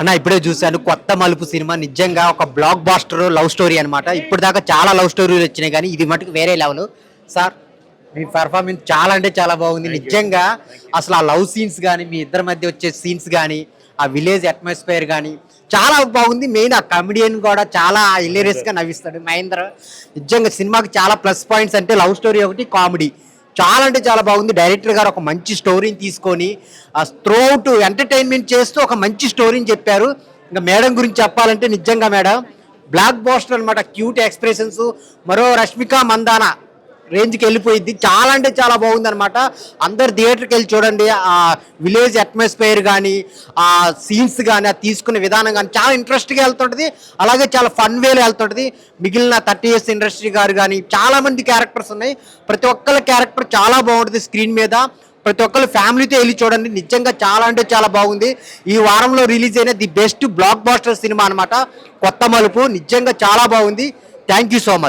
అన్న ఇప్పుడే చూశాను కొత్త మలుపు సినిమా. నిజంగా ఒక బ్లాక్ బాస్టర్ లవ్ స్టోరీ అనమాట. ఇప్పుడు దాకా చాలా లవ్ స్టోరీలు వచ్చినాయి కానీ ఇది మటుకు వేరే లెవెల్. సార్ మీ పర్ఫార్మెన్స్ చాలా అంటే చాలా బాగుంది నిజంగా. అసలు ఆ లవ్ సీన్స్ కానీ, మీ ఇద్దరి మధ్య వచ్చే సీన్స్ కానీ, ఆ విలేజ్ అట్మాస్ఫియర్ కానీ చాలా బాగుంది. మెయిన్ ఆ కమెడియన్ కూడా చాలా హిలేరియస్ గా నవ్విస్తాడు మహేంద్ర. నిజంగా సినిమాకి చాలా ప్లస్ పాయింట్స్ అంటే లవ్ స్టోరీ ఒకటి, కామెడీ చాలా అంటే చాలా బాగుంది. డైరెక్టర్ గారు ఒక మంచి స్టోరీని తీసుకొని త్రూ అవుట్ ఎంటర్టైన్మెంట్ చేస్తూ ఒక మంచి స్టోరీని చెప్పారు. ఇంకా మేడం గురించి చెప్పాలంటే నిజంగా మేడం బ్లాక్ బాస్టర్ అనమాట. క్యూట్ ఎక్స్ప్రెషన్స్, మరో రష్మిక మందాన రేంజ్కి వెళ్ళిపోయింది. చాలా అంటే చాలా బాగుంది అనమాట. అందరు థియేటర్కి వెళ్ళి చూడండి. ఆ విలేజ్ అట్మాస్ఫియర్ కానీ, ఆ సీన్స్ కానీ, ఆ తీసుకునే విధానం కానీ చాలా ఇంట్రెస్ట్గా వెళ్తుంటుంది. అలాగే చాలా ఫన్ వేలో వెళ్తుంటుంది. మిగిలిన 30 years ఇండస్ట్రీ గారు కానీ చాలా మంది క్యారెక్టర్స్ ఉన్నాయి. ప్రతి ఒక్కళ్ళ క్యారెక్టర్ చాలా బాగుంటుంది స్క్రీన్ మీద. ప్రతి ఒక్కళ్ళు ఫ్యామిలీతో వెళ్ళి చూడండి. నిజంగా చాలా అంటే చాలా బాగుంది. ఈ వారంలో రిలీజ్ అయిన the best blockbuster cinema అనమాట కొత్త మలుపు. నిజంగా చాలా బాగుంది. Thank you so much.